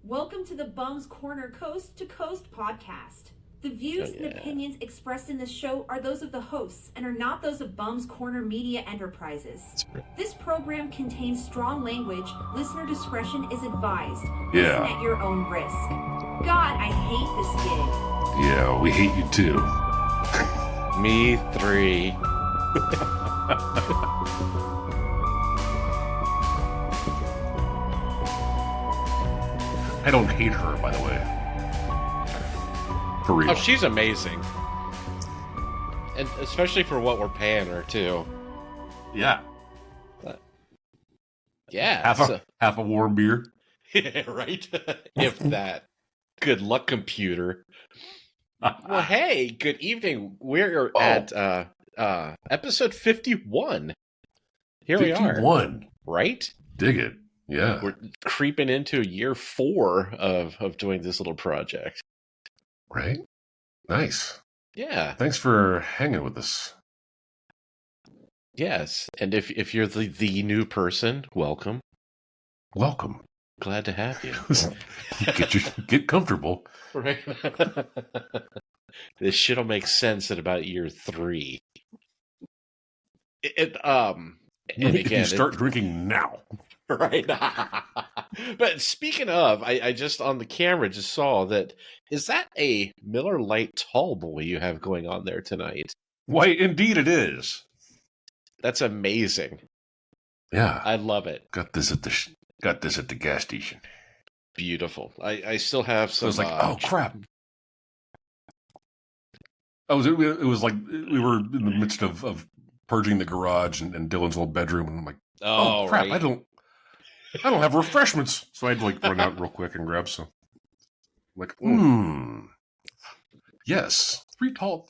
Welcome to the Bums Corner Coast to Coast podcast. The views and opinions expressed in this show are those of the hosts and are not those of Bums Corner Media Enterprises. This program contains strong language. Listener discretion is advised. Listen at your own risk. God, I hate this gig. Yeah, we hate you too. Me 3. I don't hate her, by the way. For real. Oh, she's amazing. And especially for what we're paying her, too. Yeah. Yeah. Half a warm beer. Yeah, right? If that. Good luck, computer. Well, hey, good evening. We're at episode 51. Here 51. We are. 51. Right? Dig it. Yeah. We're creeping into year 4 of doing this little project. Right? Nice. Yeah. Thanks for hanging with us. Yes. And if you're the new person, welcome. Welcome. Glad to have you. Get comfortable. Right. This shit'll make sense at about year 3. And again, you start drinking now. Right. But speaking of, I just on the camera just saw that. Is that a Miller Lite Tall Boy you have going on there tonight? Why, indeed it is. That's amazing. Yeah. I love it. Got this at the gas station. Beautiful. I still have some. I was like, oh crap. It was like we were in the midst of purging the garage and Dylan's old bedroom, and I'm like, oh crap, right. I don't have refreshments, so I had to like run out real quick and grab some. Like, yes, three tall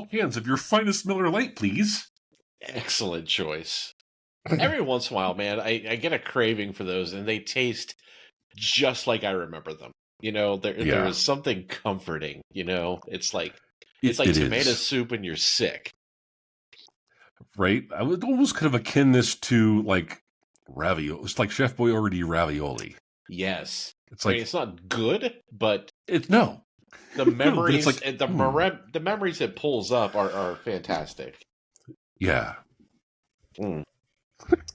cans of your finest Miller Lite, please. Excellent choice. Every once in a while, man, I get a craving for those, and they taste just like I remember them. You know, there is something comforting. You know, it's like tomato soup and you're sick. Right? I would almost kind of akin this to like ravioli. It's like Chef Boyardee ravioli. Yes. It's like, it's not good, but the memories like, the memories it pulls up are fantastic. Yeah.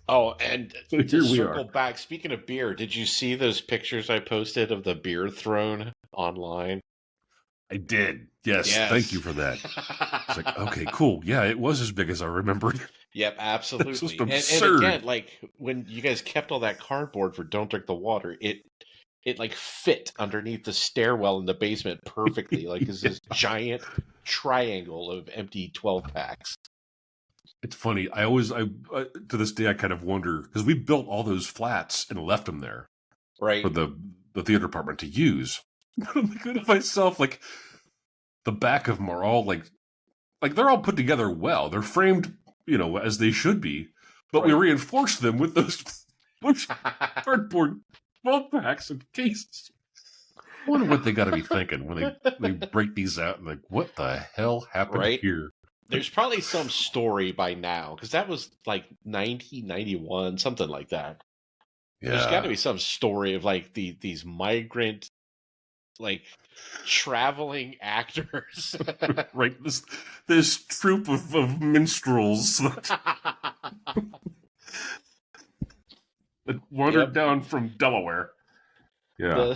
Oh, and so to circle back, speaking of beer, did you see those pictures I posted of the beer throne online? I did. Yes. Thank you for that. It's like, okay, cool. Yeah, it was as big as I remembered. Yep, absolutely. It's just absurd. And again, like when you guys kept all that cardboard for Don't Drink the Water, it like fit underneath the stairwell in the basement perfectly. Like it's this giant triangle of empty 12 packs. It's funny. I to this day I kind of wonder because we built all those flats and left them there, right, for the theater department to use. I'm thinking to myself, like the back of them are all like they're all put together well. They're framed, as they should be, but we reinforced them with those cardboard 12 packs and cases. I wonder what they got to be thinking when they break these out and like, what the hell happened here? There's probably some story by now, because that was like 1991, something like that. Yeah. There's got to be some story of like these migrant, like traveling actors, right? This troupe of minstrels that wandered down from Delaware. Yeah,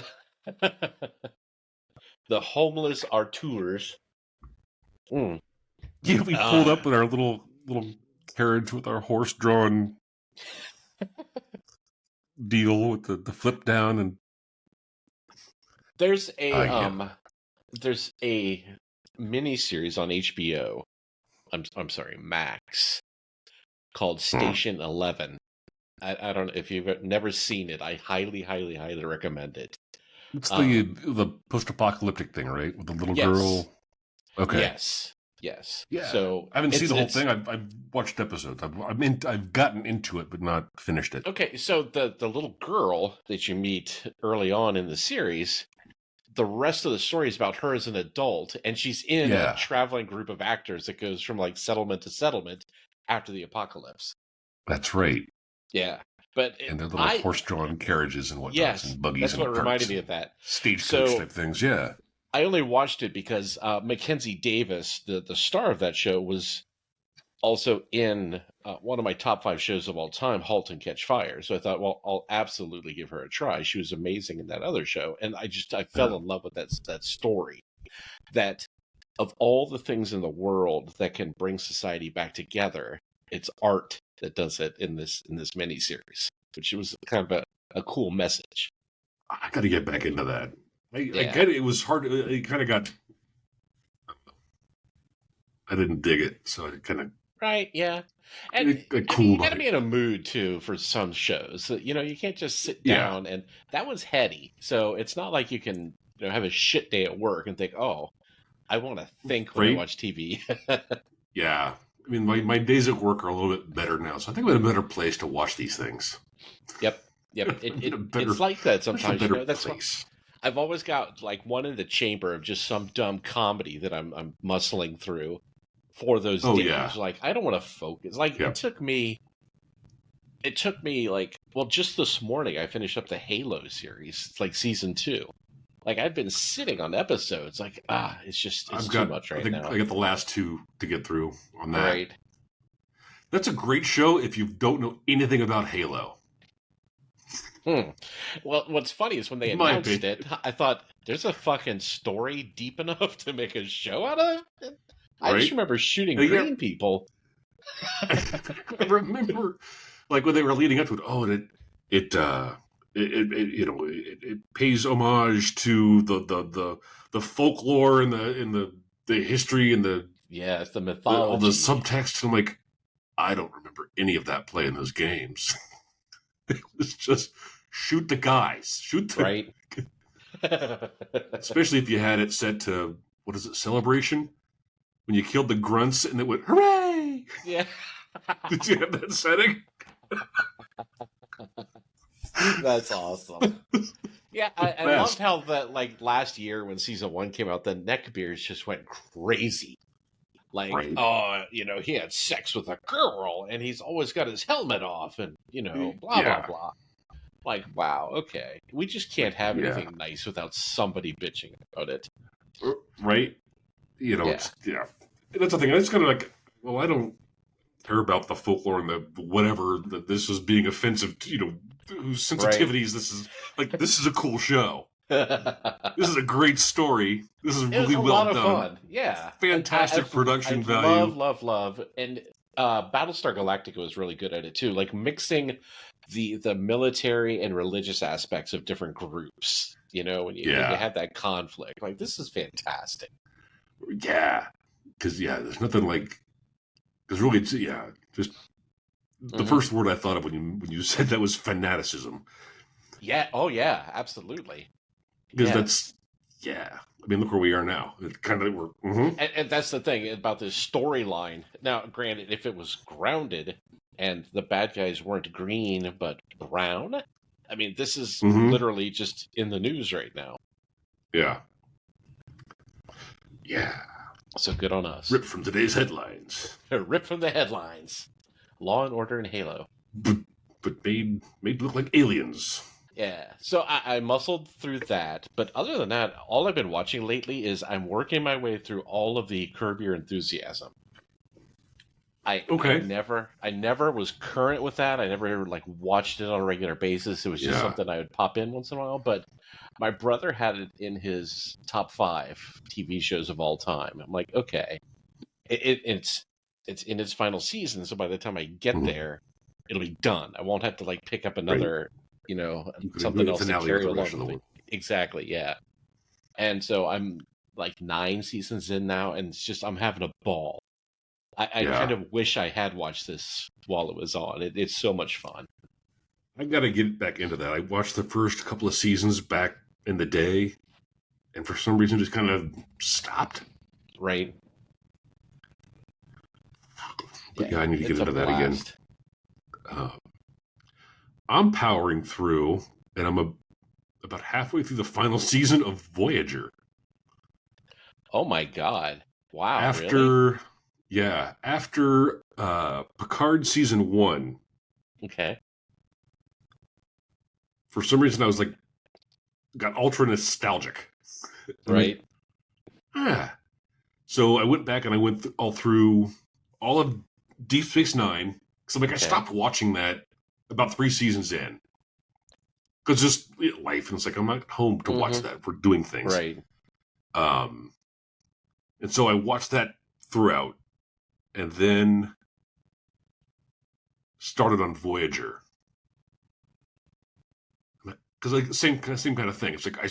the homeless Arturs. Yeah, we pulled up in our little carriage with our horse-drawn deal with the flip down, and there's a mini series on HBO. I'm sorry, Max, called Station 11. I don't know if you've never seen it. I highly, highly, highly recommend it. It's the post-apocalyptic thing, right? With the little girl. Okay. Yes. Yeah. So I haven't seen the whole thing. I've watched episodes. I've gotten into it, but not finished it. Okay, so the little girl that you meet early on in the series, the rest of the story is about her as an adult, and she's in a traveling group of actors that goes from like settlement to settlement after the apocalypse. That's right. Yeah. and their little horse-drawn carriages and whatnot, yes, and buggies that's and what carts, reminded me of that. stagecoach type things. Yeah, I only watched it because Mackenzie Davis, the star of that show, was also in one of my top 5 shows of all time, *Halt and Catch Fire*. So I thought, well, I'll absolutely give her a try. She was amazing in that other show, and I fell in love with that story. That of all the things in the world that can bring society back together, it's art that does it in this miniseries, which was kind of a cool message. I got to get back into that. I get it. It was hard. It kind of got. I didn't dig it, so I kind of. Right, yeah. And you got to be in a mood, too, for some shows. You can't just sit down, and that one's heady. So it's not like you can have a shit day at work and think, oh, I want to think when I watch TV. Yeah. I mean, my days at work are a little bit better now, so I think I'm in a better place to watch these things. Yep. It's like that sometimes. That's place. I've always got like one in the chamber of just some dumb comedy that I'm muscling through for those days. Yeah. Like, I don't want to focus. Like, it took me like, well, just this morning I finished up the Halo series, like season 2. Like, I've been sitting on episodes. Like, it's too much right now. I got the last 2 to get through on that. Right. That's a great show if you don't know anything about Halo. Well, what's funny is when they announced it, I thought, there's a fucking story deep enough to make a show out of it? I just remember shooting green people. I remember, like, when they were leading up to it, it pays homage to the folklore and the history and it's the mythology, all the subtext. I'm like, I don't remember any of that play in those games. It was just shoot the guys, right. Especially if you had it set to Celebration, when you killed the grunts and it went hooray. Yeah. Did you have that setting? That's awesome. Yeah, I loved how that, like, last year when season 1 came out, the neckbeards just went crazy. Like, he had sex with a girl, and he's always got his helmet off, and, blah, blah, blah. Like, wow, okay. We just can't have anything nice without somebody bitching about it. Right? That's the thing. It's kind of like, well, I don't care about the folklore and the whatever, that this is being offensive to, whose sensitivities this is. Like, this is a cool show. This is a great story. This is really well done. It was a lot of fun. Yeah. Fantastic production value. Love. And Battlestar Galactica was really good at it, too. Like, mixing the military and religious aspects of different groups, when you have that conflict. Like, this is fantastic. Yeah. Because, there's nothing like... Because really, just... The first word I thought of when you said that was fanaticism. Yeah. Oh, yeah. Absolutely. Because that's... Yeah. I mean, look where we are now. It kind of... And that's the thing about this storyline. Now, granted, if it was grounded and the bad guys weren't green but brown, I mean, this is literally just in the news right now. Yeah. Yeah. So good on us. Ripped from today's headlines. Ripped from the headlines. Law and Order and Halo. But made to look like aliens. Yeah. So I muscled through that. But other than that, all I've been watching lately is I'm working my way through all of the Curb Your Enthusiasm. I never was current with that. I never watched it on a regular basis. It was just something I would pop in once in a while. But my brother had it in his top 5 TV shows of all time. I'm like, okay, it's in its final season, so by the time I get there, it'll be done. I won't have to pick up another, something else to carry along with me. Exactly, yeah. And so I'm 9 seasons in now, and it's just I'm having a ball. I kind of wish I had watched this while it was on. It's so much fun. I got to get back into that. I watched the first couple of seasons back in the day, and for some reason just kind of stopped. Right. But I need to get into that again. I'm powering through, and I'm about halfway through the final season of Voyager. Oh my God. Wow. After Picard season 1. Okay. for some reason I was like, got ultra nostalgic. Right. Like, So I went back and I went all through all of Deep Space Nine. Because I'm like, I stopped watching that about 3 seasons in. Because just life, and it's like, I'm not home to watch that. We're doing things. Right. And so I watched that throughout. And then started on Voyager. Because like same kind of thing. It's like I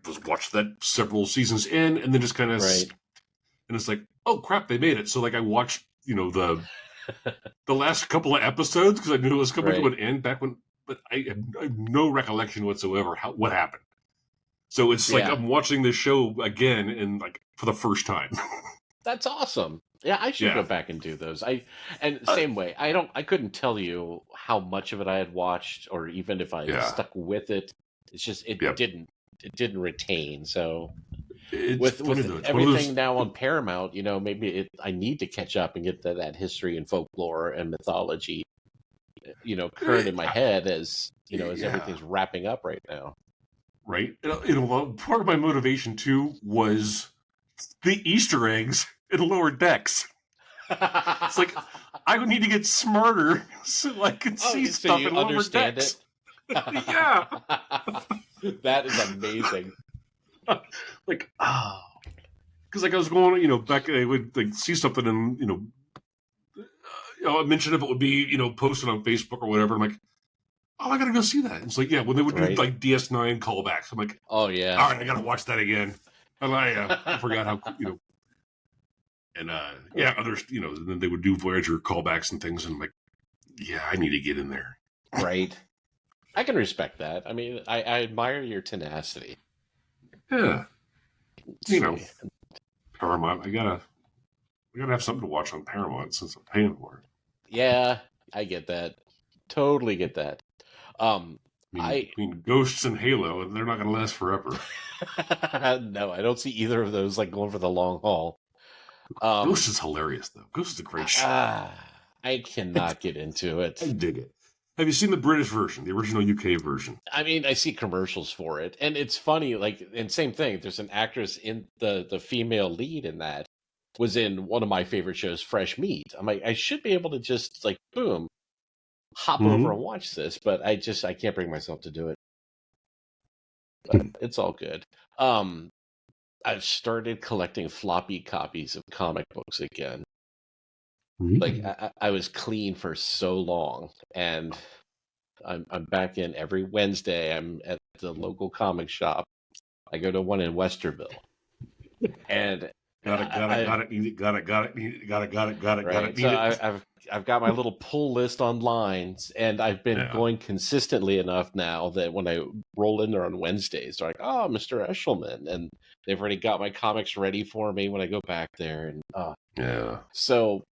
was watched that several seasons in, and then just kind of, and it's like, oh crap, they made it. So like I watched, the last couple of episodes because I knew it was coming to an end back when, but I have no recollection whatsoever what happened. So it's like I'm watching this show again and like for the first time. That's awesome. Yeah, I should go back and do those. Same way. I couldn't tell you how much of it I had watched, or even if I stuck with it. It's just it didn't retain. So with everything now on Paramount, maybe I need to catch up and get that history and folklore and mythology, current in my head as as everything's wrapping up right now. Right. Part of my motivation too was the Easter eggs in Lower Decks. It's like I would need to get smarter so I can see stuff in Lower Decks. Yeah. That is amazing. Like, because like I was going, back, I would like see something and I mentioned if it would be posted on Facebook or whatever. I'm like, oh, I gotta go see that. It's like, when they would do like DS9 callbacks, I'm like, oh yeah, all right, I gotta watch that again. And I forgot how and others, and then they would do Voyager callbacks and things, and I'm like, I need to get in there. Right. I can respect that. I mean, I admire your tenacity. Yeah. Paramount. I gotta have something to watch on Paramount since I'm paying for it. Yeah, I get that. Totally get that. I mean, Ghosts and Halo, they're not gonna last forever. No, I don't see either of those like going for the long haul. Ghost is hilarious, though. Ghost is a great show. I cannot get into it. I dig it. Have you seen the British version, the original UK version? I mean, I see commercials for it, and it's funny. Like, and same thing. There's an actress in the female lead in that was in one of my favorite shows, Fresh Meat. I'm like, I should be able to just like boom, hop over and watch this, but I can't bring myself to do it. But it's all good. I've started collecting floppy copies of comic books again. Like I was clean for so long, and I'm back in every Wednesday. I'm at the local comic shop. I go to one in Westerville, and got it. So I've got my little pull list online, and I've been going consistently enough now that when I roll in there on Wednesdays, they're like, "Oh, Mr. Eshelman," and they've already got my comics ready for me when I go back there. And so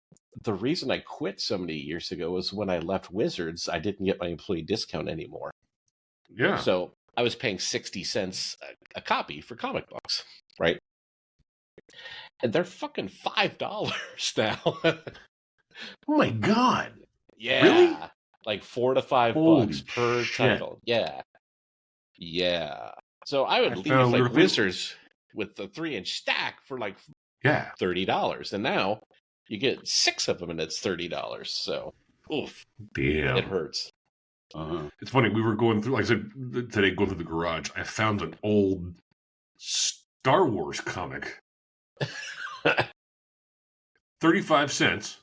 the reason I quit so many years ago was when I left Wizards, I didn't get my employee discount anymore. Yeah. So I was paying 60 cents a copy for comic books, right? And they're fucking $5 now. Oh my God. Yeah. Really? Like $4 to $5 per title. Yeah. Yeah. So I would leave like Wizards with the 3-inch stack for like $30. And now you get 6 of them and it's $30. So, oof. Damn. It hurts. It's funny. We were going through, like I said, today, going through the garage. I found an old Star Wars comic. 35 cents.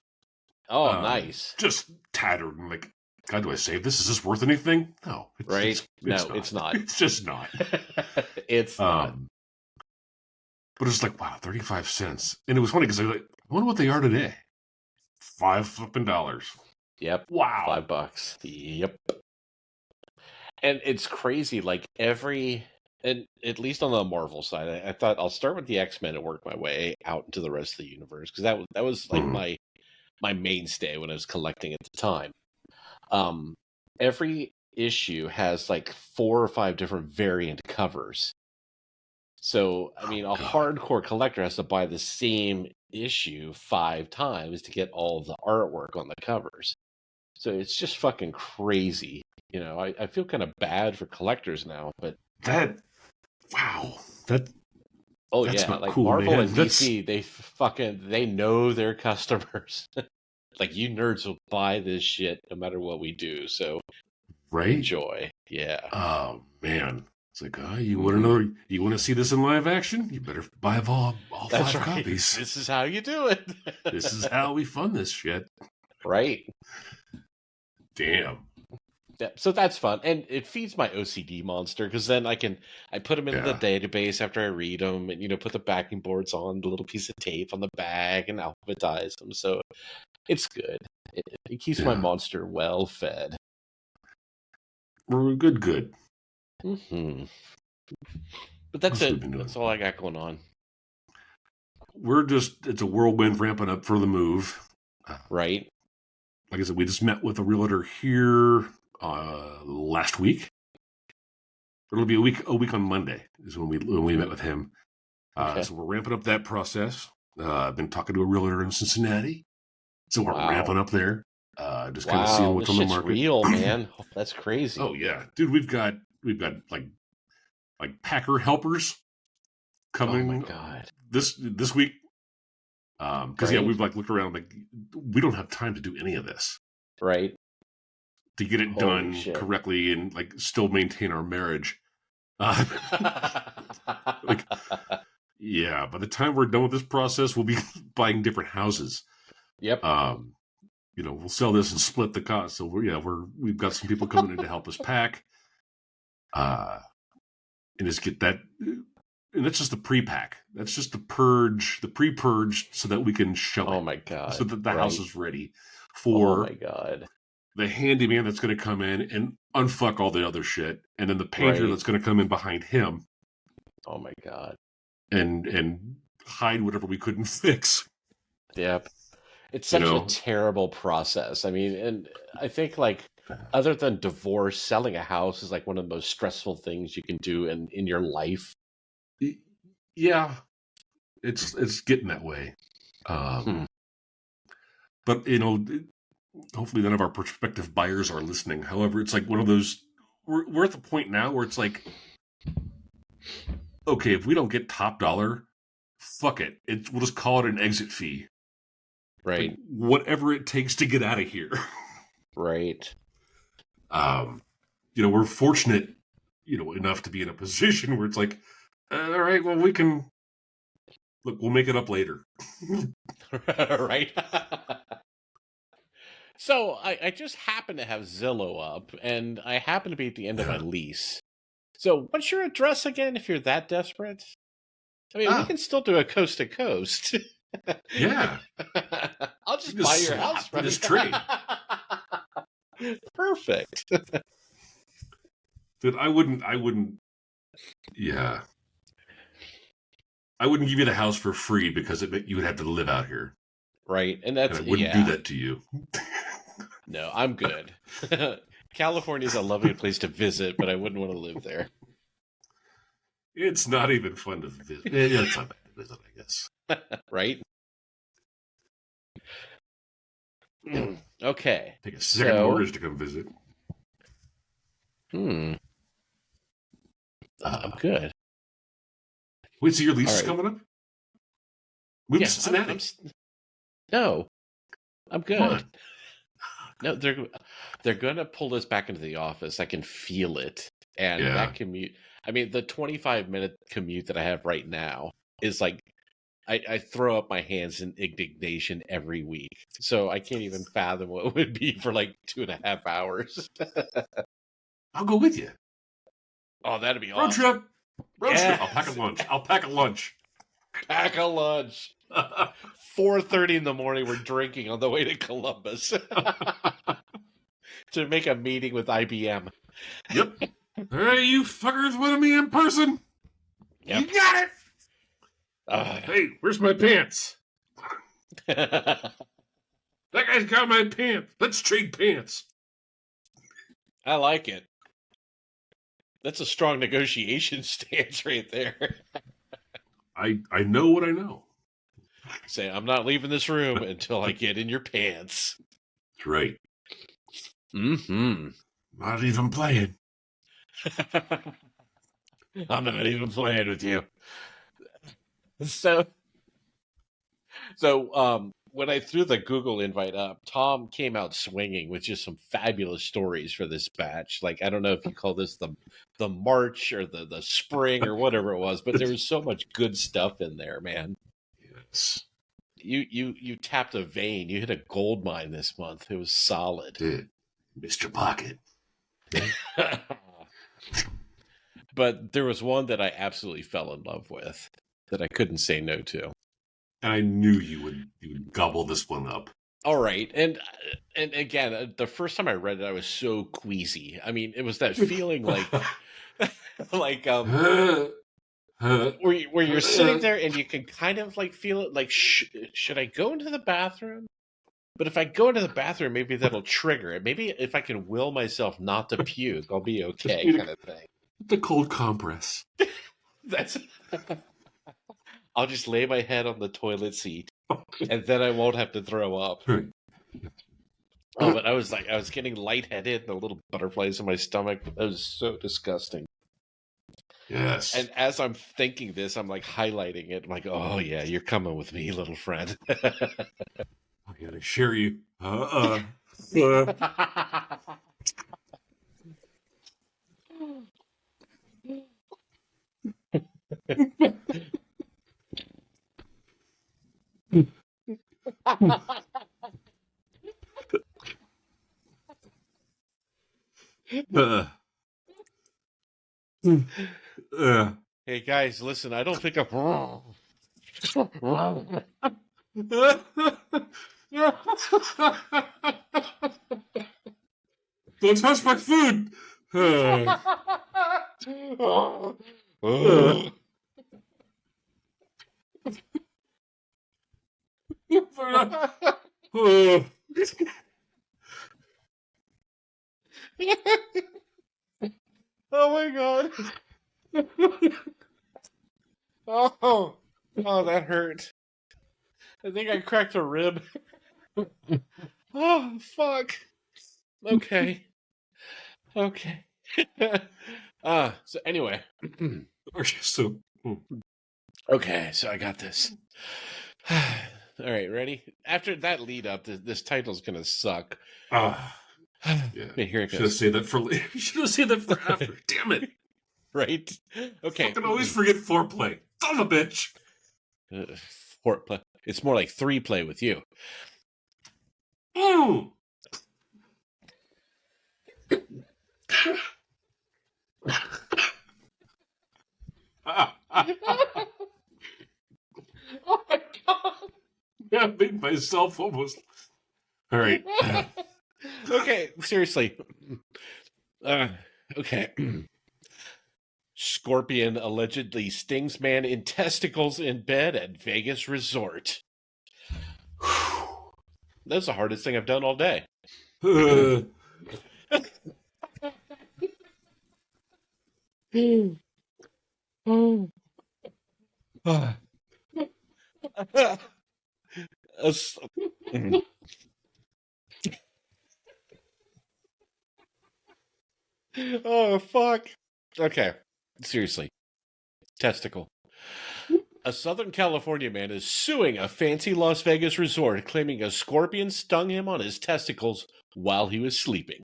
Oh, nice. Just tattered. I'm like, God, do I save this? Is this worth anything? No. It's not. It's just not. It's not. But it's like, wow, 35 cents. And it was funny because I was like, I wonder what they are today. $5. Yep. Wow. $5. Yep. And it's crazy. Like and at least on the Marvel side, I thought I'll start with the X-Men and work my way out into the rest of the universe, because that was like my mainstay when I was collecting at the time. Every issue has like 4 or 5 different variant covers. So, I mean, a hardcore collector has to buy the same issue 5 times to get all of the artwork on the covers. So it's just fucking crazy. You know, I feel kind of bad for collectors now, but wow, oh that's yeah, not like cool, Marvel man. and DC, they know their customers. Like, you nerds will buy this shit no matter what we do. So right? Enjoy. Yeah. Oh man. It's like, you want to see this in live action? You better buy all That's 5 right. copies. This is how you do it. This is how we fund this shit. Right. Damn. Yeah, so that's fun, and it feeds my OCD monster, because then I put them into the database after I read them, and put the backing boards on the little piece of tape on the back and alphabetize them. So it's good. It keeps my monster well fed. We're good. Mm-hmm. But that's it. That's all I got going on. It's a whirlwind ramping up for the move. Right. Like I said, we just met with a realtor here last week. It'll be a week on Monday is when we met with him. Okay. So we're ramping up that process. I've been talking to a realtor in Cincinnati, so we're ramping up there. Just kind of seeing what's on the market. Real, man. That's crazy. Oh yeah, dude, we've got like packer helpers coming. Oh my god, this week. Because we've looked around, we don't have time to do any of this, right? To get it done correctly and still maintain our marriage. By the time we're done with this process, we'll be buying different houses. Yep. We'll sell this and split the cost. So we've got some people coming in to help us pack, and just get that. And that's just the pre-pack. That's just the purge, the pre-purge, so that we can show it. Oh my god! So that the house is ready for. Oh my god! The handyman that's going to come in and unfuck all the other shit, and then the painter that's going to come in behind him. Oh my god! And hide whatever we couldn't fix. Yep, it's such a terrible process. I mean, and I think other than divorce, selling a house is one of the most stressful things you can do in your life. Yeah, it's getting that way. But hopefully none of our prospective buyers are listening. However, it's one of those. We're at the point now where it's okay, if we don't get top dollar, fuck it. We'll just call it an exit fee. Right. Whatever it takes to get out of here. Right. We're fortunate, enough to be in a position where it's all right, well, we can we'll make it up later. Right. So I just happen to have Zillow up, and I happen to be at the end of my lease. So what's your address again if you're that desperate? I mean, we can still do a coast to coast. Yeah. I'll just buy your house for this trade. Perfect. Dude, I wouldn't I wouldn't give you the house for free because you would have to live out here. Right. And I wouldn't do that to you. No, I'm good. California is a lovely place to visit, but I wouldn't want to live there. It's not even fun to visit. Yeah, it's not bad to visit, I guess. Right? Okay. Take a second mortgage to come visit. I'm good. Wait, so your lease is coming up? Move to Cincinnati. No, I'm good. No, they're going to pull us back into the office. I can feel it. And that commute, I mean, the 25-minute commute that I have right now is I throw up my hands in indignation every week. So I can't even fathom what it would be for 2.5 hours. I'll go with you. Oh, that'd be awesome. Road trip. I'll pack a lunch. Pack a lunch. 4:30 in the morning, we're drinking on the way to Columbus to make a meeting with IBM. Yep. Hey, you fuckers wanted me in person? Yep. You got it! Hey, where's my pants? That guy's got my pants. Let's trade pants. I like it. That's a strong negotiation stance right there. I know what I know. Say, I'm not leaving this room until I get in your pants. That's right. Mm-hmm. Not even playing. I'm not even playing with you. So when I threw the Google invite up, Tom came out swinging with just some fabulous stories for this batch. Like, I don't know if you call this the March or the spring or whatever it was, but there was so much good stuff in there, man. Yes. You tapped a vein. You hit a gold mine this month. It was solid. Did Mr. Pocket. But there was one that I absolutely fell in love with that I couldn't say no to. And I knew you would gobble this one up. All right. And again, the first time I read it, I was so queasy. I mean, it was that feeling like where you're sitting there and you can kind of like feel it like, should I go into the bathroom? But if I go into the bathroom, maybe that'll trigger it. Maybe if I can will myself not to puke, I'll be okay, kind of thing. The cold compress. That's... I'll just lay my head on the toilet seat, and then I won't have to throw up. Right. Oh, but I was getting lightheaded, and the little butterflies in my stomach. It was so disgusting. Yes. And as I'm thinking this, I'm like highlighting it. I'm like, oh yeah, you're coming with me, little friend. I gotta share you. Hey guys, listen, I don't think I'm... Don't touch my food! Oh my god. Oh, that hurt. I think I cracked a rib. Oh, fuck. Okay. So anyway. Okay, so I got this. All right, ready? After that lead up, this title's gonna suck. Yeah. Here it goes. Should have saved that for later. Should have saved that for after. Damn it. Right? Okay. I can always forget foreplay. Son of a bitch. Foreplay. It's more like 3-play with you. Mm. Oh my god. Yeah, I made myself almost. All right. Okay, seriously. Okay. Scorpion allegedly stings man in testicles in bed at Vegas resort. That's the hardest thing I've done all day. Oh, fuck. Okay, seriously. Testicle. A Southern California man is suing a fancy Las Vegas resort, claiming a scorpion stung him on his testicles while he was sleeping.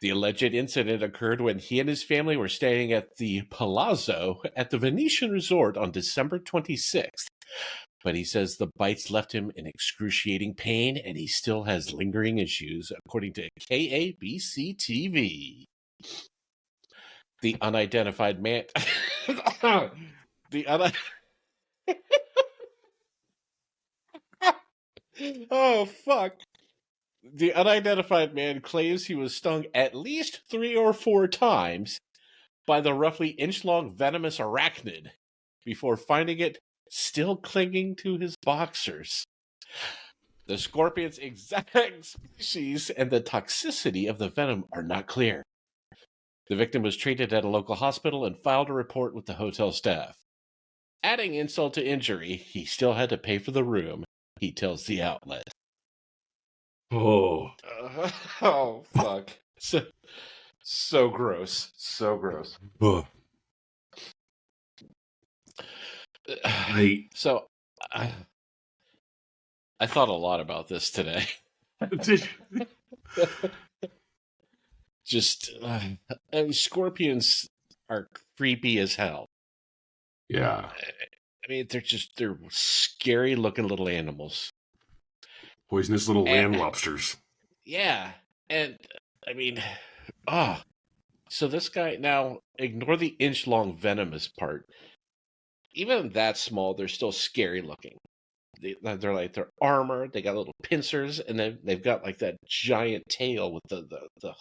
The alleged incident occurred when he and his family were staying at the Palazzo at the Venetian Resort on December 26th. But he says the bites left him in excruciating pain and he still has lingering issues, according to KABC TV. The unidentified man... Oh, fuck. The unidentified man claims he was stung at least 3 or 4 times by the roughly inch-long venomous arachnid before finding it still clinging to his boxers. The scorpion's exact species and the toxicity of the venom are not clear. The victim was treated at a local hospital and filed a report with the hotel staff. Adding insult to injury, he still had to pay for the room, he tells the outlet. Oh. Oh, fuck. So gross. So gross. Ugh. So I thought a lot about this today. Just scorpions are creepy as hell. Yeah. I mean, they're scary looking little animals. Poisonous little land lobsters. Yeah. And I mean, so this guy, now ignore the inch long venomous part. Even that small, they're still scary looking. They're like, they're armored, they got little pincers, and then they've got like that giant tail with the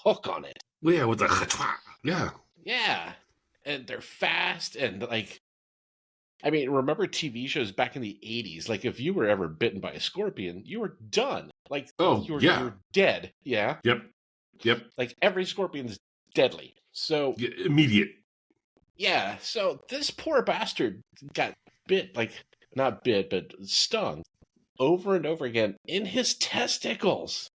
hook on it. Yeah, with the yeah. Yeah. And they're fast and like, I mean, remember TV shows back in the 80s? Like, if you were ever bitten by a scorpion, you were done. Like, you were dead. Yeah. Yep. Like, every scorpion's deadly. So immediate. Yeah. So this poor bastard got bit, like not bit, but stung over and over again in his testicles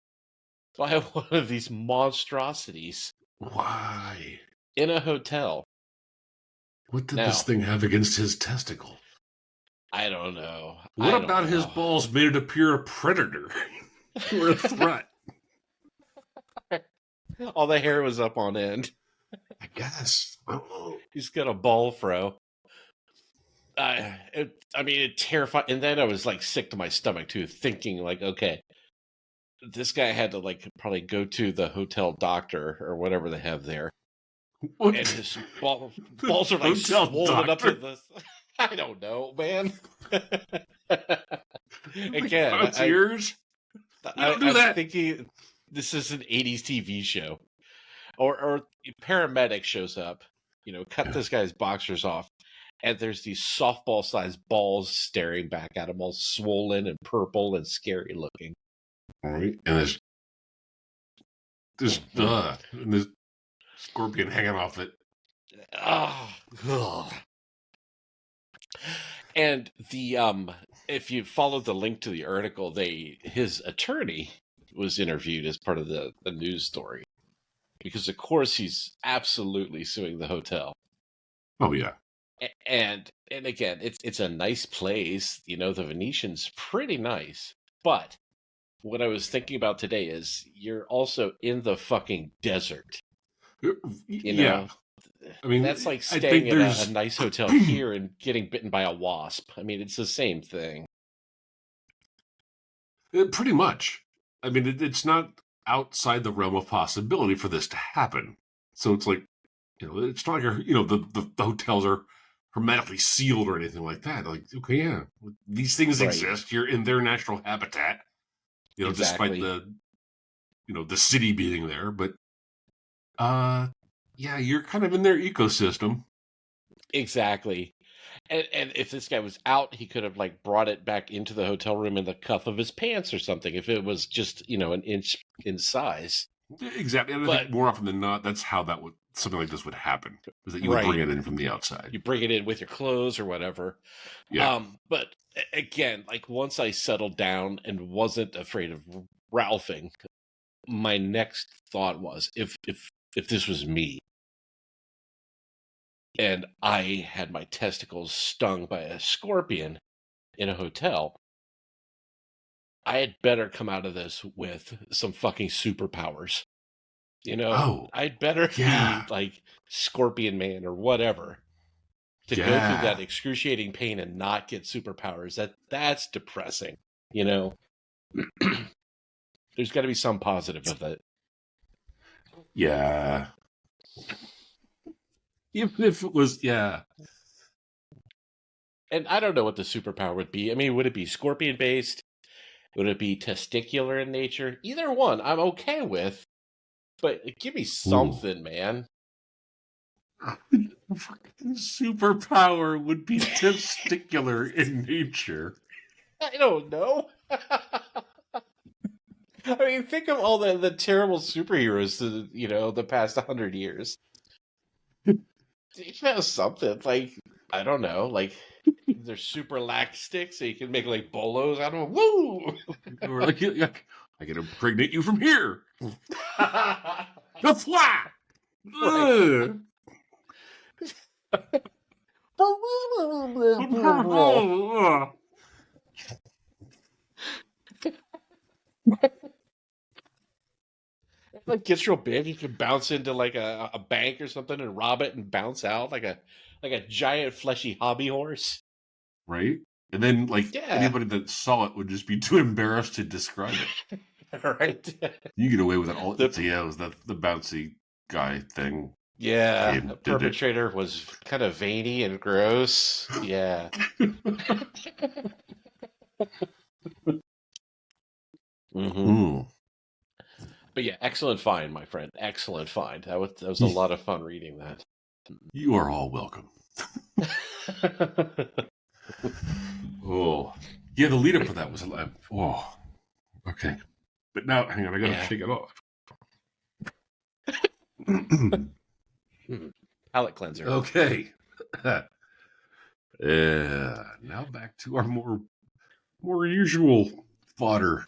by one of these monstrosities. Why? In a hotel. What did this thing have against his testicle? I don't know. What about his balls made it appear a predator or a threat? All the hair was up on end. I guess. He's got a ball fro. It terrified. And then I was like sick to my stomach too, thinking like, okay, this guy had to like probably go to the hotel doctor or whatever they have there. What? And his balls are like swollen up to this. I don't know, man. Again, I'm thinking this is an 80s TV show. Or paramedic shows up, cut this guy's boxers off, and there's these softball-sized balls staring back at him, all swollen and purple and scary looking. All right, and there's scorpion hanging off it. And if you follow the link to the article, his attorney was interviewed as part of the news story. Because, of course, he's absolutely suing the hotel. Oh, yeah. And again, it's a nice place. The Venetian's pretty nice. But what I was thinking about today is you're also in the fucking desert. Yeah. I mean, that's like staying in a nice hotel here and getting bitten by a wasp. I mean, it's the same thing. Pretty much. I mean, it's not outside the realm of possibility for this to happen. So it's like, it's not like the hotels are hermetically sealed or anything like that. Like, okay, yeah, these things exist. You're in their natural habitat. Despite the city being there, but yeah, you're kind of in their ecosystem. Exactly. And if this guy was out, he could have like brought it back into the hotel room in the cuff of his pants or something. If it was just an inch in size. Exactly. And I think more often than not, that's how something like this would happen. Is that you would bring it in from the outside. You bring it in with your clothes or whatever. Yeah. But again, like once I settled down and wasn't afraid of Ralphing, my next thought was if this was me. And I had my testicles stung by a scorpion in a hotel, I had better come out of this with some fucking superpowers. I'd better be like Scorpion Man or whatever to go through that excruciating pain and not get superpowers. That's depressing. There's got to be some positive of it. Yeah. Even if it was, And I don't know what the superpower would be. I mean, would it be scorpion based? Would it be testicular in nature? Either one I'm okay with, but give me something, man. Superpower would be testicular in nature. I don't know. I mean, think of all the terrible superheroes, the past 100 years. Something like, I don't know, like they're super laxatics, so you can make like bolos out of them. Woo! Or like I can impregnate you from here. The fly! Right. Like gets real big, you can bounce into like a bank or something and rob it and bounce out like a giant fleshy hobby horse. Right? And then like Yeah. anybody that saw it would just be too embarrassed to describe it. Right. You get away with it all. Yeah, it was the bouncy guy thing. Yeah, the perpetrator was kind of veiny and gross. Yeah. Mm-hmm. But yeah, excellent find, my friend. Excellent find. That was a lot of fun reading that. You are all welcome. Oh, yeah. The lead up for that was oh, okay. But now, hang on, I gotta shake it off. Palate cleanser. Okay. Now back to our more usual fodder.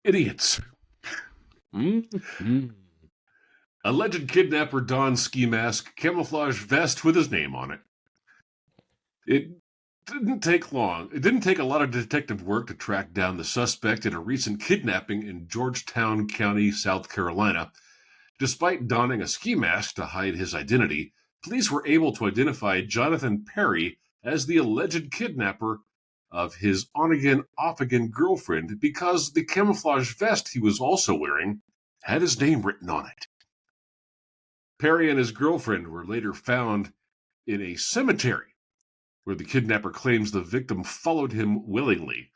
Idiots. Alleged kidnapper dons ski mask, camouflage vest with his name on it. It didn't take long. It didn't take a lot of detective work to track down the suspect in a recent kidnapping in Georgetown County, South Carolina. Despite donning a ski mask to hide his identity, police were able to identify Jonathon Perry as the alleged kidnapper of his on-again, off-again girlfriend because the camouflage vest he was also wearing had his name written on it. Perry and his girlfriend were later found in a cemetery where the kidnapper claims the victim followed him willingly.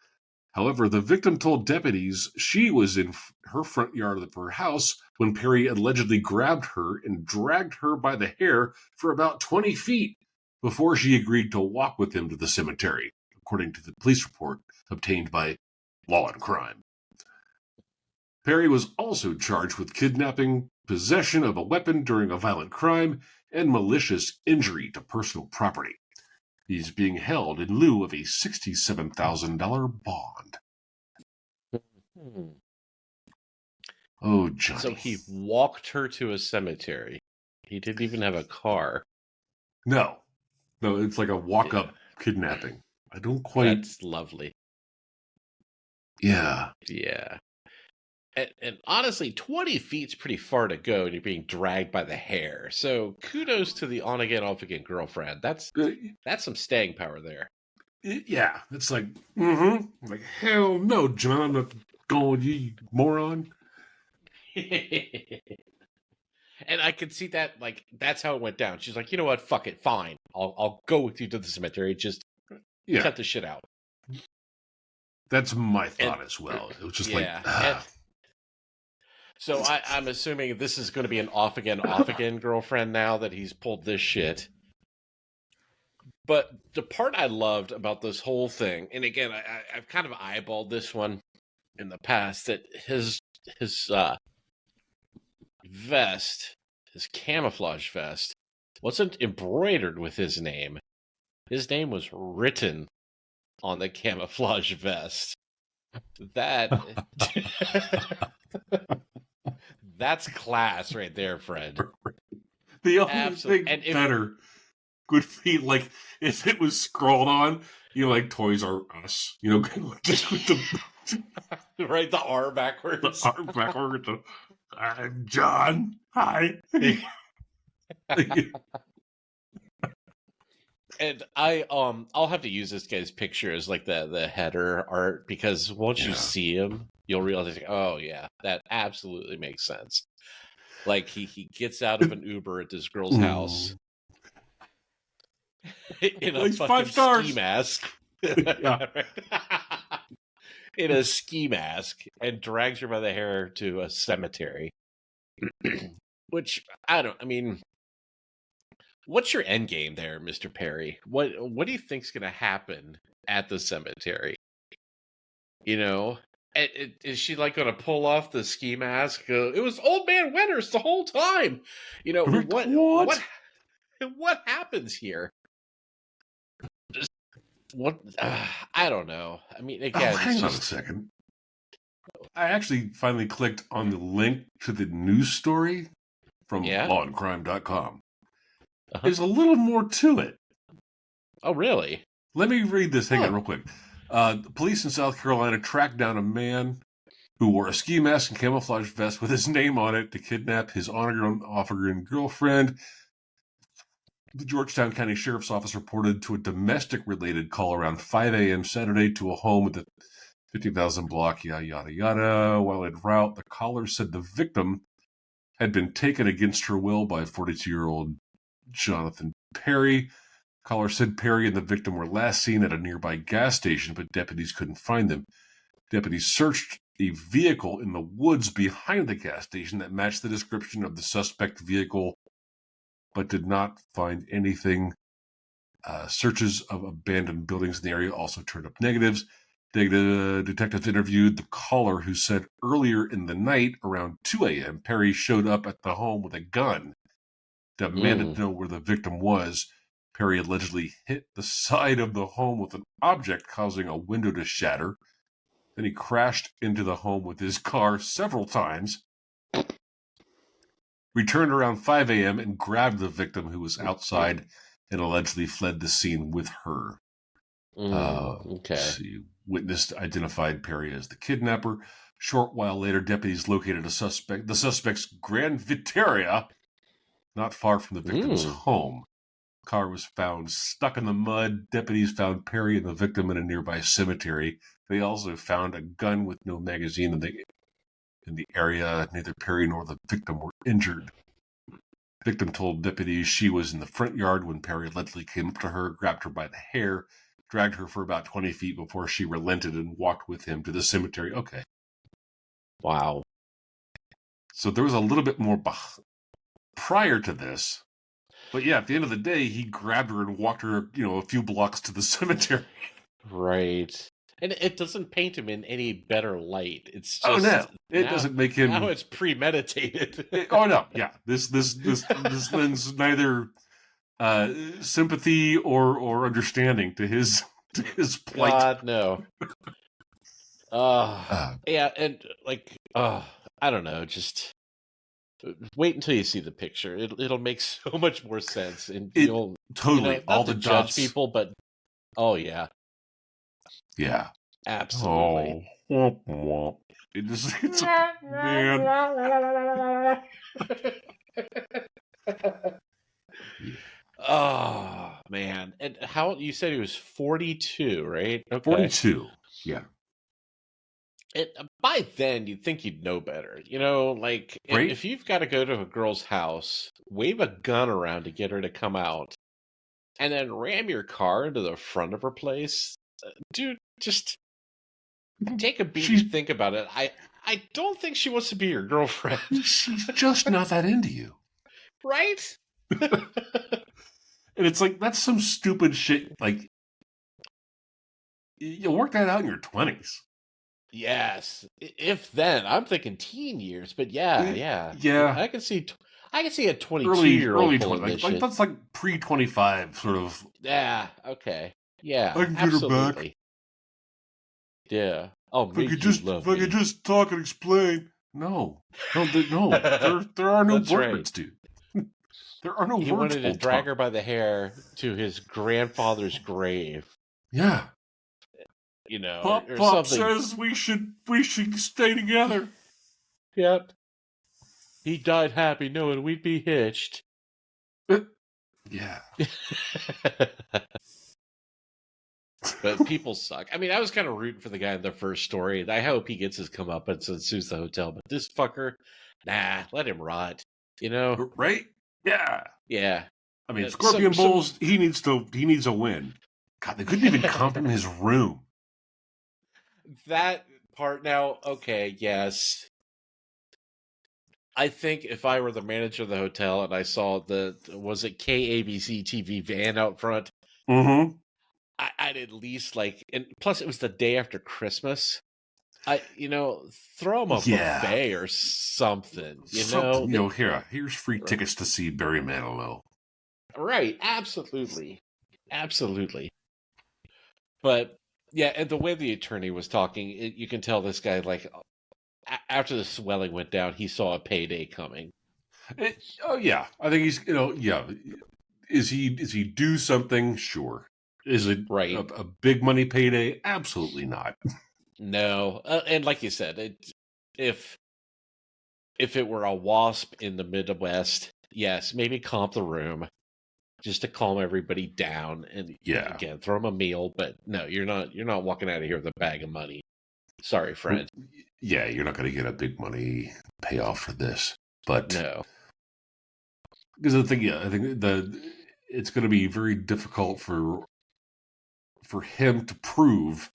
However, the victim told deputies she was in her front yard of her house when Perry allegedly grabbed her and dragged her by the hair for about 20 feet before she agreed to walk with him to the cemetery, according to the police report obtained by Law and Crime. Perry was also charged with kidnapping, possession of a weapon during a violent crime, and malicious injury to personal property. He's being held in lieu of a $67,000 bond. Oh, Johnny. So he walked her to a cemetery. He didn't even have a car. No, it's like a walk-up kidnapping. I don't quite... That's lovely. Yeah. Yeah. And honestly, 20 feet's pretty far to go and you're being dragged by the hair. So kudos to the on-again, off-again girlfriend. That's some staying power there. Yeah. It's like, like, hell no, John, I'm not going with you moron. And I could see that, like, that's how it went down. She's like, you know what? Fuck it. Fine. I'll go with you to the cemetery. Just cut the shit out. That's my thought as well. It was just so I'm assuming this is going to be an off-again girlfriend now that he's pulled this shit. But the part I loved about this whole thing, and again, I've kind of eyeballed this one in the past, that his vest, his camouflage vest, wasn't embroidered with his name. His name was written on the camouflage vest. That's class right there, Fred. The only thing better would be like if it was scrawled on, like Toys R Us, just with right, the R backwards. The R backwards. I'm John. Hi. And I'll have to use this guy's picture as like the header art, because once you see him, you'll realize, oh yeah, that absolutely makes sense. Like he gets out of an Uber at this girl's house in a fucking ski mask. In a ski mask, and drags her by the hair to a cemetery. Which what's your end game there, Mr. Perry? What do you think's going to happen at the cemetery? Is she like going to pull off the ski mask? It was Old Man Winters the whole time. What happens here? What I don't know. I mean, again, hang on a second. I actually finally clicked on the link to the news story from lawandcrime.com. There's a little more to it. Oh, really? Let me read this. Hang on real quick. The police in South Carolina tracked down a man who wore a ski mask and camouflage vest with his name on it to kidnap his on-again girlfriend. The Georgetown County Sheriff's Office reported to a domestic-related call around 5 a.m. Saturday to a home at the 50,000 block, yada, yada, yada. While en route, the caller said the victim had been taken against her will by 42-year-old Jonathon Perry. Caller said Perry and the victim were last seen at a nearby gas station, but deputies couldn't find them. Deputies searched a vehicle in the woods behind the gas station that matched the description of the suspect vehicle, but did not find anything. Searches of abandoned buildings in the area also turned up negatives. Detectives interviewed the caller, who said earlier in the night, around 2 a.m., Perry showed up at the home with a gun, demanded to know where the victim was. Perry allegedly hit the side of the home with an object, causing a window to shatter. Then he crashed into the home with his car several times, returned around 5 a.m. and grabbed the victim, who was outside, and allegedly fled the scene with her. Okay. Witness identified Perry as the kidnapper. Short while later, deputies located the suspect's Grand Vitara, not far from the victim's home. The car was found stuck in the mud. Deputies found Perry and the victim in a nearby cemetery. They also found a gun with no magazine in the area. Neither Perry nor the victim were injured. The victim told deputies she was in the front yard when Perry allegedly came up to her, grabbed her by the hair, dragged her for about 20 feet before she relented and walked with him to the cemetery. Okay. Wow. So there was a little bit more prior to this. But yeah, at the end of the day, he grabbed her and walked her, a few blocks to the cemetery. Right. And it doesn't paint him in any better light. It's just... Oh, no. It doesn't make him... Now it's premeditated. No. Yeah. This lends neither sympathy or understanding to his plight. God, no. Yeah, and I don't know, just wait until you see the picture. It'll make so much more sense, and you'll totally not all to the judge dots. people, but yeah, absolutely. Oh, it's a man. Oh man, and how you said he was 42, right? Okay. 42. Yeah. By then, you'd think you'd know better. Right? If you've got to go to a girl's house, wave a gun around to get her to come out, and then ram your car into the front of her place, dude, just take a beat and think about it. I don't think she wants to be your girlfriend. She's just not that into you. Right? And it's like, that's some stupid shit. Like, you work that out in your 20s. Yes, if then. I'm thinking teen years, but yeah. I can see a 22-year-old pulling this shit. That's like pre-25 sort of. Yeah. Okay. Yeah. I can get her back. Yeah. Oh, if I could just talk and explain. No. There are no words, right. Dude. There are no words. He wanted to drag her by the hair to his grandfather's grave. Yeah. Pop something. Says we should stay together. Yep. He died happy knowing we'd be hitched. Yeah. But people suck. I mean, I was kind of rooting for the guy in the first story. I hope he gets his comeuppance and sues the hotel. But this fucker, let him rot. Right? Yeah. Yeah. I mean, Scorpion Bulls. He needs a win. God, they couldn't even comp him his room. That part now, okay, yes. I think if I were the manager of the hotel and I saw was it KABC TV van out front, mm-hmm. I'd at least and plus it was the day after Christmas. Throw him a buffet or something. Here's free tickets to see Barry Manilow. Right, absolutely. But yeah, and the way the attorney was talking, you can tell this guy after the swelling went down, he saw a payday coming. Yeah, I think he's yeah. Is he due something? Sure. Is it right? A big money payday? Absolutely not. No, and like you said, if it were a wasp in the Midwest, yes, maybe comp the room just to calm everybody down, and again throw them a meal. But no, you're not walking out of here with a bag of money. Sorry, friend. Yeah, you're not going to get a big money payoff for this. But no, because I think it's going to be very difficult for him to prove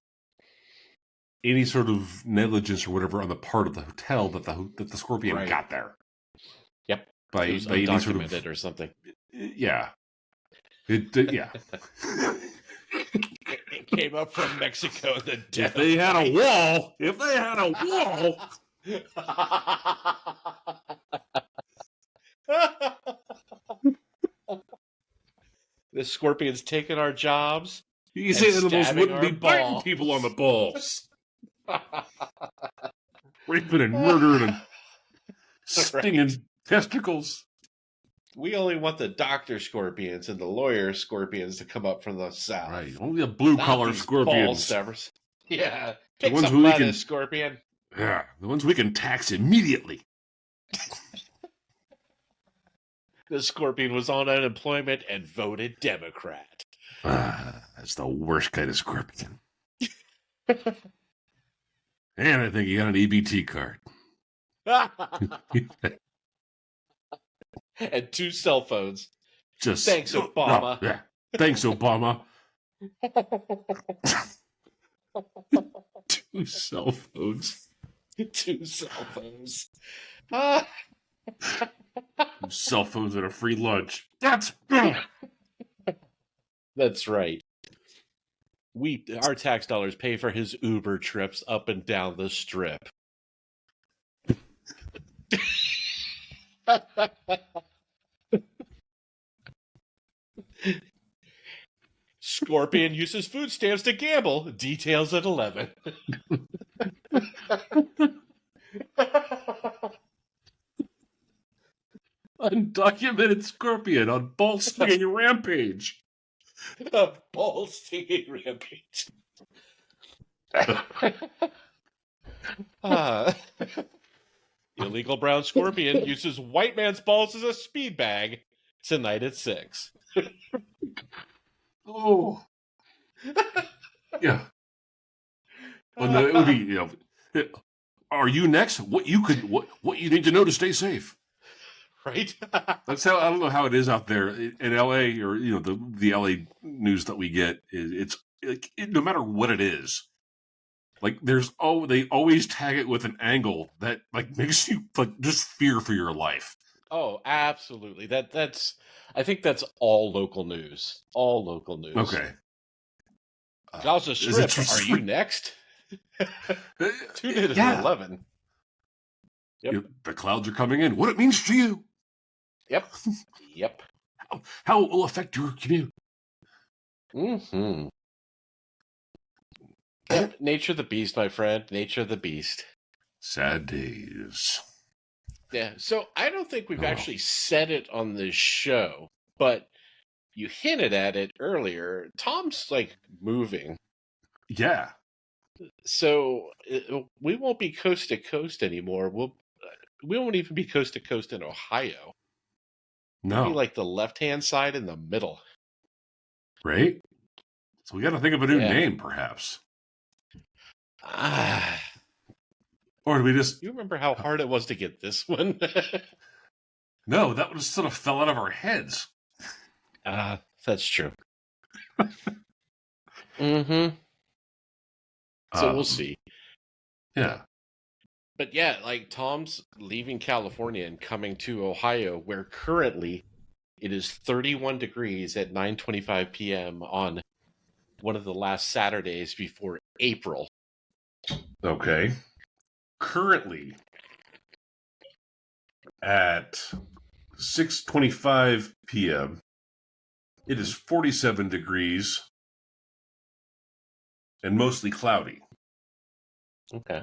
any sort of negligence or whatever on the part of the hotel that the scorpion got there. Yep, by it was any sort of or something. Yeah, it came up from Mexico. If they had a wall, the scorpion's taking our jobs. You say animals wouldn't be biting people on the balls, raping and murdering and stinging testicles. We only want the doctor scorpions and the lawyer scorpions to come up from the south. Right, only the blue-collar scorpions. Yeah, pick some lettuce, scorpion. Yeah, the ones we can tax immediately. The scorpion was on unemployment and voted Democrat. That's the worst kind of scorpion. And I think he got an EBT card. And 2 cell phones. Just thanks, Obama. Yeah. Thanks, Obama. 2 cell phones. 2 cell phones. 2 cell phones and a free lunch. That's right. Our tax dollars pay for his Uber trips up and down the strip. Scorpion uses food stamps to gamble. Details at 11. Undocumented scorpion on ball stinging rampage. A ball stinging rampage. Illegal brown scorpion uses white man's balls as a speed bag tonight at 6. Oh. Yeah. Well, no, it would be, are you next? What you need to know to stay safe. Right? That's how, I don't know how it is out there in LA or, the LA news that we get. It's like, no matter what it is, like they always tag it with an angle that like makes you like just fear for your life. Oh, absolutely. I think that's all local news. All local news. Okay. Gaza Strip, are you next? Tune in at 11. Yep. The clouds are coming in. What it means to you. Yep. How it will affect your commute. Mm-hmm. Nature of the beast, my friend. Nature of the beast. Sad days. Yeah, so I don't think we've actually said it on this show, but you hinted at it earlier. Tom's like moving. Yeah. So we won't be coast to coast anymore. We won't even be coast to coast in Ohio. No. We'll be like the left-hand side in the middle. Right? So we got to think of a new name, perhaps. Or do we just... You remember how hard it was to get this one? No, that one sort of fell out of our heads. That's true. Mm-hmm. So we'll see. Yeah. But yeah, like Tom's leaving California and coming to Ohio, where currently it is 31 degrees at 9:25 p.m. on one of the last Saturdays before April. Okay. Currently at 6:25 p.m., it is 47 degrees and mostly cloudy. Okay.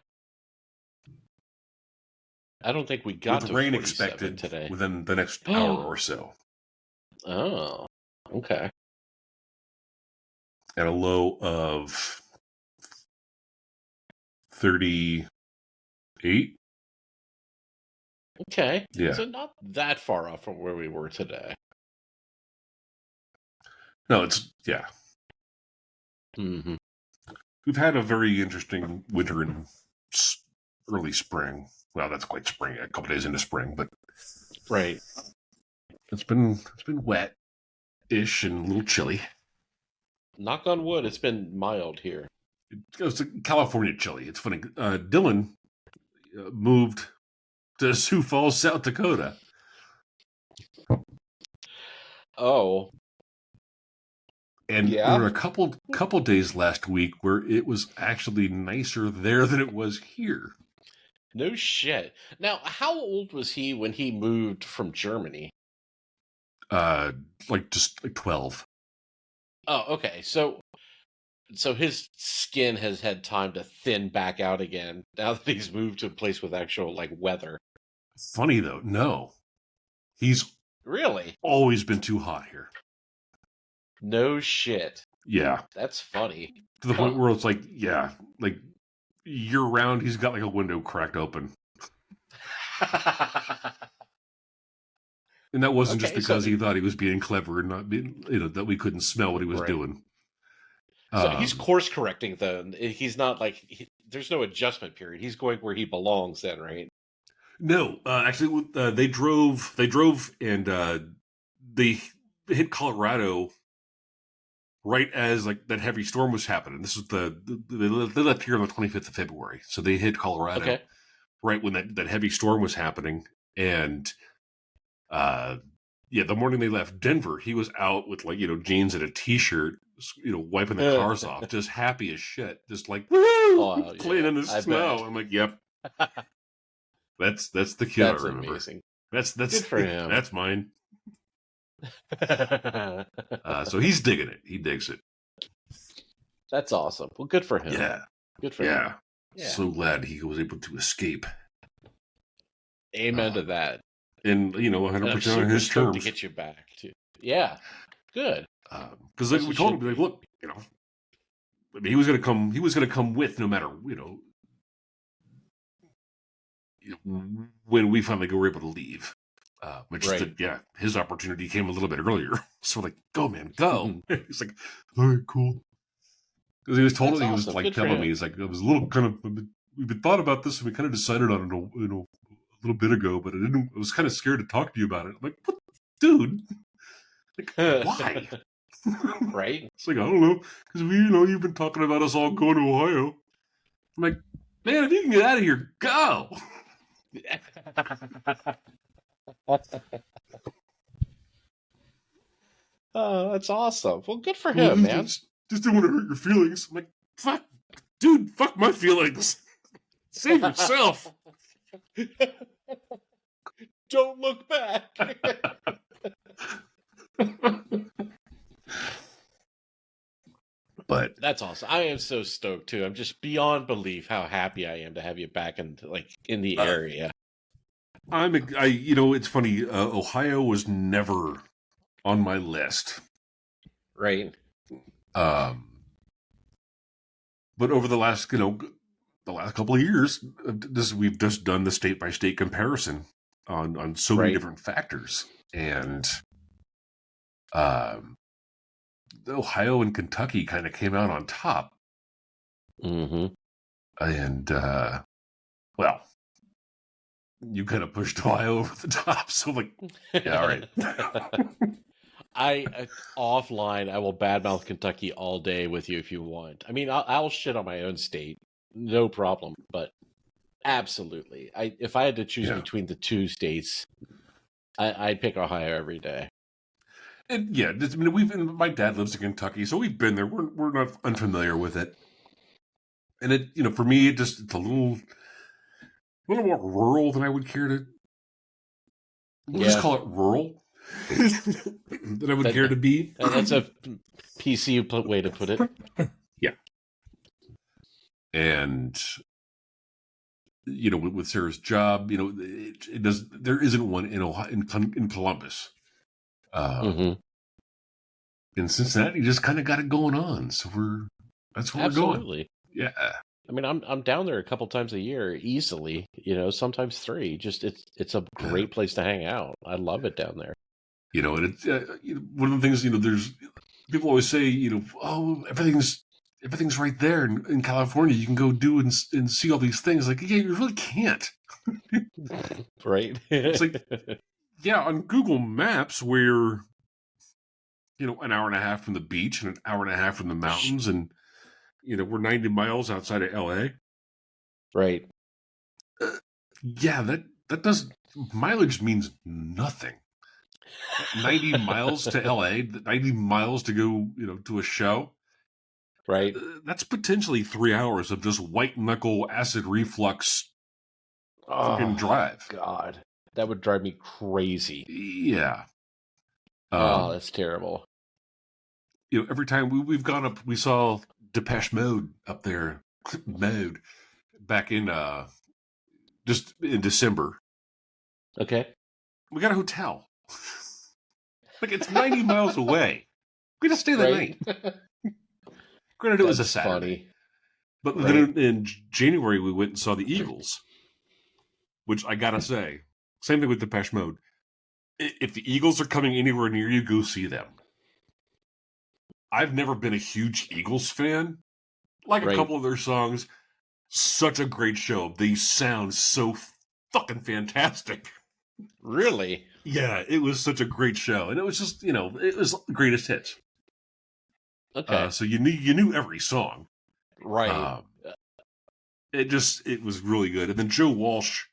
I don't think we got with to rain 47 expected today. within the next hour or so. Oh, okay. At a low of 38. Okay. Yeah. So not that far off from where we were today. No, it's, yeah. Mm-hmm. We've had a very interesting winter and early spring. Well, that's quite spring, a couple days into spring, but right. It's been wet-ish and a little chilly. Knock on wood, it's been mild here. It's California chilly. It's funny. Dylan moved to Sioux Falls, South Dakota. Oh. And there were a couple days last week where it was actually nicer there than it was here. No shit. Now, how old was he when he moved from Germany? Just 12. Oh, okay. So his skin has had time to thin back out again now that he's moved to a place with actual weather. Funny though, no. He's really always been too hot here. No shit. Yeah. That's funny. To the point where it's year round he's got a window cracked open. And that wasn't just because he thought he was being clever and not being, that we couldn't smell what he was doing. So he's course correcting though. He's not there's no adjustment period. He's going where he belongs then, right? No, actually, they drove and they hit Colorado right as that heavy storm was happening. This was they left here on the 25th of February, so they hit Colorado right when that heavy storm was happening. And the morning they left Denver, he was out with jeans and a t-shirt, wiping the cars off, just happy as shit, just woo, playing in the snow. I'm like, yep. That's the kid. That's I remember. Amazing. That's good for him. That's mine. So he's digging it. He digs it. That's awesome. Well, good for him. Yeah. Good for him. Yeah. So glad he was able to escape. Amen to that. And 100% on his terms to get you back too. Yeah. Good. Because we told him, look, he was gonna come. He was gonna come with no matter when we finally were able to leave. His opportunity came a little bit earlier. So go, man, go. He's like, all right, cool. Because he was told, he was telling me, he's like, it was a little kind of, we've been thought about this and we kind of decided on it, a little bit ago, but I was kind of scared to talk to you about it. I'm like, what, dude? Why? Right? It's I don't know, because you've been talking about us all going to Ohio. I'm like, man, if you can get out of here, go. Oh, that's awesome. Well, good for him, man. Just didn't want to hurt your feelings. I'm like, fuck, dude, fuck my feelings. Save yourself. Don't look back. But that's awesome. I am so stoked too. I'm just beyond belief how happy I am to have you back in the area. It's funny. Ohio was never on my list, right? But over the last couple of years, we've just done the state by state comparison on so many different factors, and Ohio and Kentucky kind of came out on top. Mm-hmm. And well, you kind of pushed Ohio over the top, so yeah, all right. I offline, I will badmouth Kentucky all day with you if you want. I mean, I'll shit on my own state, no problem. But absolutely, if I had to choose between the two states, I'd pick Ohio every day. And my dad lives in Kentucky, so we've been there. We're not unfamiliar with it. And it, for me, it's a little more rural than I would care to. We'll just call it rural. That I would care to be. That's a PC way to put it. Yeah. And with Sarah's job, it does. There isn't one in Ohio, in Columbus. In Cincinnati, just kind of got it going on. So that's where we're going. Yeah. I mean, I'm down there a couple times a year easily, sometimes 3. Just it's a great place to hang out. I love it down there. And it's one of the things, there's people always say, oh, everything's right there in California. You can go do and see all these things. Like, yeah, you really can't. Right. It's like, yeah, on Google Maps, we're, an hour and a half from the beach and an hour and a half from the mountains, and we're 90 miles outside of LA. Right. Yeah, that does mileage means nothing. 90 miles to LA, 90 miles to go, to a show. Right. That's potentially 3 hours of just white knuckle acid reflux freaking drive. God, that would drive me crazy. Yeah. That's terrible. Every time we've gone up, we saw Depeche Mode up there, back in just in December. Okay. We got a hotel. Like, it's 90 miles away. We just stay the night. Granted, it was a Saturday. Funny. But then in January, we went and saw the Eagles, which I gotta say, same thing with Depeche Mode. If the Eagles are coming anywhere near you, go see them. I've never been a huge Eagles fan. Like a couple of their songs, such a great show. They sound so fucking fantastic. Really? Yeah, it was such a great show, and it was just it was greatest hits. Okay, so you knew every song, right? It was really good. And then Joe Walsh,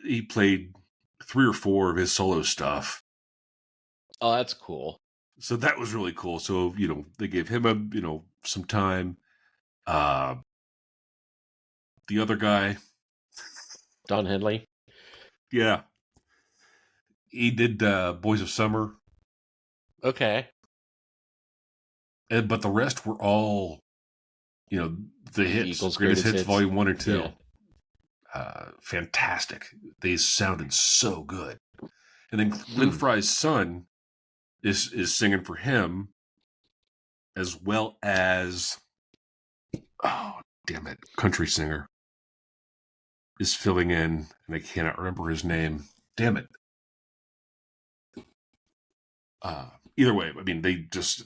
he played 3 or 4 of his solo stuff. Oh, that's cool. So that was really cool. So they gave him some time. The other guy, Don Henley. Yeah. He did Boys of Summer. Okay. But the rest were all, the hits, Eagles' greatest hits, Volume 1 and 2. Yeah. Fantastic. They sounded so good. And then Glenn Fry's son is singing for him, as well as, oh, damn it, country singer is filling in, and I cannot remember his name. Damn it. Either way, I mean, they just,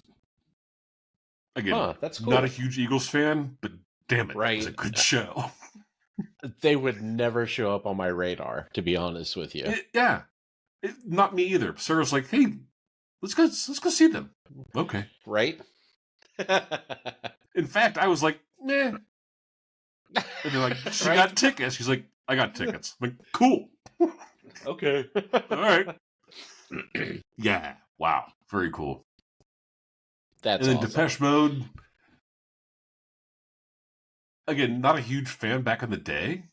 again, that's cool. Not a huge Eagles fan, but damn it, right. It was a good show. They would never show up on my radar, to be honest with you. Not me either. Sarah's like, hey, let's go see them. Okay. Right? In fact, I was like, nah. And they're like, she got tickets. She's like, I got tickets. I'm like, cool. Okay. All right. Yeah. Wow. Very cool. That's and then awesome. Depeche Mode. Again, not a huge fan back in the day.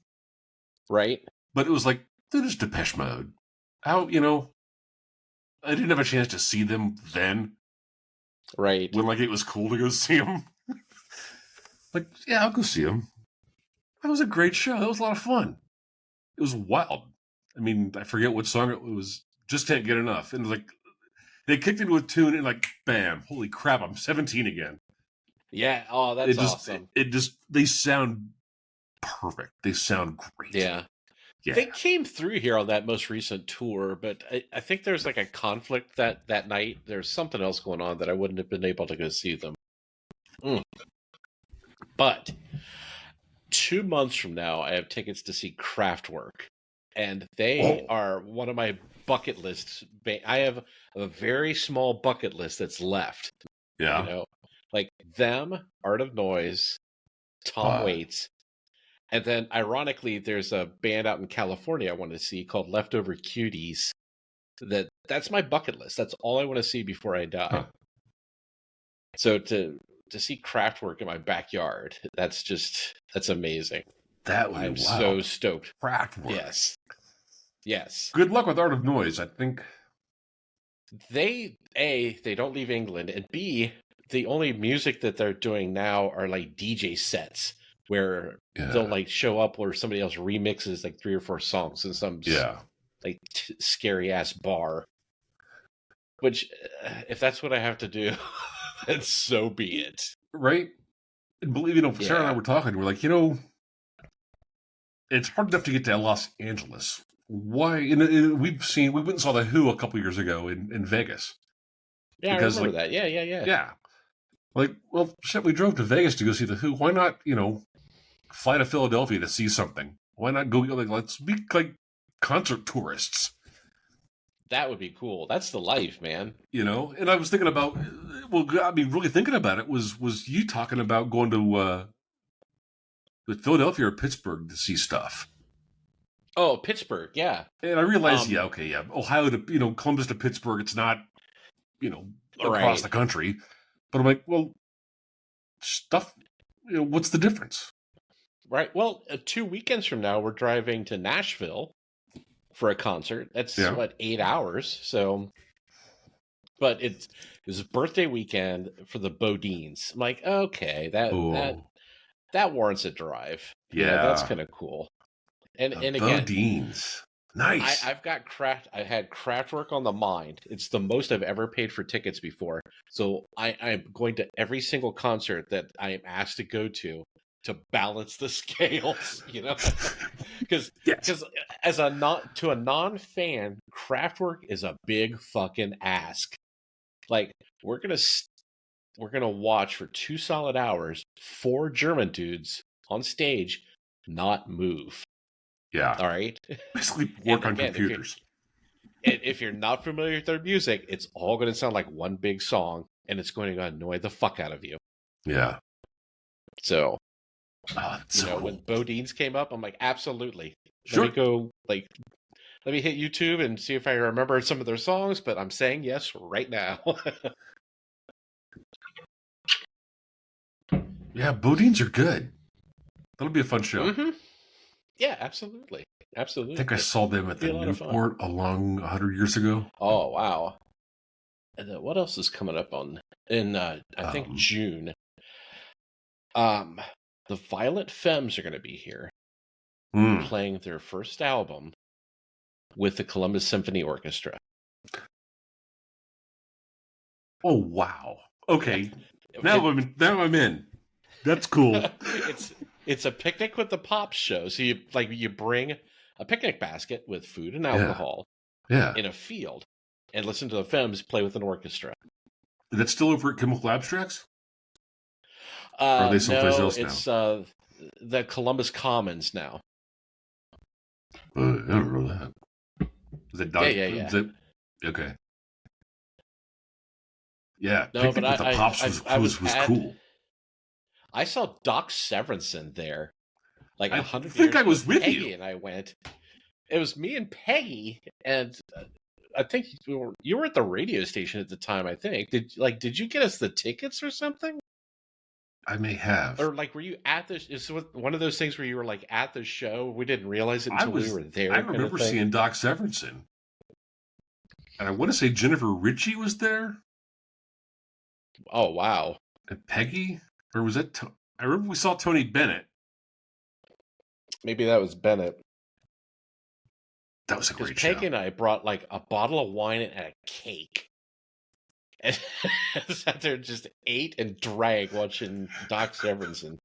Right. But it was like, dude, it's Depeche Mode. How, I didn't have a chance to see them then. Right. When, it was cool to go see them. Yeah, I'll go see them. That was a great show. That was a lot of fun. It was wild. I mean, I forget what song it was. Just Can't Get Enough. And, they kicked into a tune and, bam, holy crap, I'm 17 again. Yeah. Oh, that's awesome. They sound perfect. They sound great. Yeah. They came through here on that most recent tour, but I think there's a conflict that night. There's something else going on that I wouldn't have been able to go see them. But 2 months from now, I have tickets to see Kraftwerk, and they are one of my bucket lists. I have a very small bucket list that's left. Yeah. Them, Art of Noise, Tom Waits. And then, ironically, there's a band out in California I want to see called Leftover Cuties. That's my bucket list. That's all I want to see before I die. Huh. So to see Kraftwerk in my backyard, that's amazing. I'm so stoked. Kraftwerk. Yes. Good luck with Art of Noise. I think they don't leave England, and B, the only music that they're doing now are DJ sets. where they'll like show up where somebody else remixes like 3 or 4 songs in some like scary ass bar. Which, if that's what I have to do, then so be it. Right? And believe Sarah and I were talking. We're like, it's hard enough to get to Los Angeles. Why? We went and saw the Who a couple years ago in Vegas. Yeah, because, I remember that. Yeah. Yeah. Like, well, shit, we drove to Vegas to go see the Who. Why not, fly to Philadelphia to see something? Why not go, let's be like concert tourists? That would be cool. That's the life, man. And I was thinking about, really thinking about it was you talking about going to Philadelphia or Pittsburgh to see stuff. Oh, Pittsburgh, yeah. And I realized, Ohio to, Columbus to Pittsburgh, it's not, across the country. But I'm like, well, stuff, what's the difference? Right. Well, 2 weekends from now, we're driving to Nashville for a concert. That's 8 hours. So, but it was a birthday weekend for the Bodines. I'm like, okay, that warrants a drive. Yeah, that's kind of cool. And again, Bodines, nice. I had Kraftwerk on the mind. It's the most I've ever paid for tickets before. So I'm going to every single concert that I am asked to go to balance the scales, because as a non-fan, Kraftwerk is a big fucking ask. Like we're gonna watch for 2 solid hours 4 German dudes on stage not move. Yeah. All right. Basically work on computers. If you're not familiar with their music, it's all going to sound like one big song, and it's going to annoy the fuck out of you. Yeah. So, when Bodines came up, I'm like, absolutely. Sure. Let me hit YouTube and see if I remember some of their songs, but I'm saying yes right now. Yeah, Bodines are good. That'll be a fun show. Mm-hmm. Yeah, absolutely. Absolutely. I think I saw them at the Newport a 100 years ago. Oh, wow. And then what else is coming up in I think June? The Violent Femmes are going to be here playing their first album with the Columbus Symphony Orchestra. Oh, wow. Okay. Now I'm in. That's cool. It's a picnic with the Pops show. So you bring a picnic basket with food and alcohol in a field and listen to the Femmes play with an orchestra. Is that still over at Chemical Abstracts? Or are they someplace else now? It's the Columbus Commons now. I don't know that. Is it yeah. Is it, okay. Yeah, no, picnic but with the Pops was cool. I saw Doc Severinsen there. Like 100 years I think I was with Peggy you. And I went. It was me and Peggy, and I think you were at the radio station at the time. I think did you get us the tickets or something? I may have. Or were you at the? Is one of those things where you were at the show? We didn't realize it until we were there. I remember seeing Doc Severinsen, and I want to say Jennifer Ritchie was there. Oh wow! And Peggy, or was that? I remember we saw Tony Bennett. Maybe that was Bennett. That was a great show. Peggy and I brought a bottle of wine and a cake. And sat there and just ate and drank watching Doc Severinsen.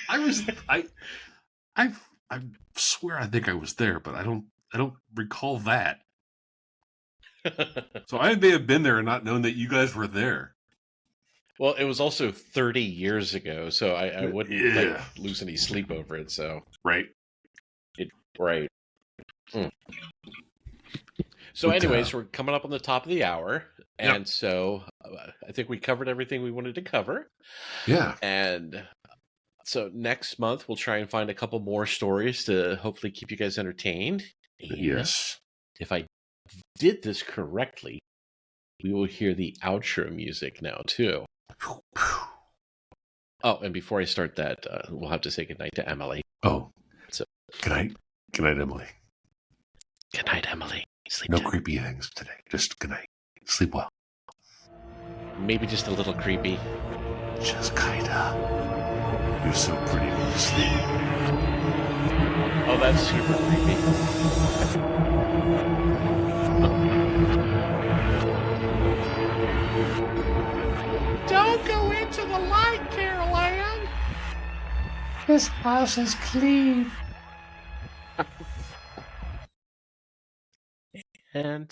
I swear I think I was there, but I don't recall that. So I may have been there and not known that you guys were there. Well, it was also 30 years ago, so I wouldn't lose any sleep over it. So right. So, anyways, we're coming up on the top of the hour, and so I think we covered everything we wanted to cover. Yeah. And so next month we'll try and find a couple more stories to hopefully keep you guys entertained. And yes. If I did this correctly, we will hear the outro music now too. Oh, and before I start that, we'll have to say goodnight to Emily. Oh. So good night. Good night, Emily. Good night, Emily. Sleep no tight. Creepy things today. Just good night. Sleep well. Maybe just a little creepy. Just kinda. You're so pretty when you sleep. Oh, that's super creepy. Don't go into the light, Carol Ann. This house is clean. And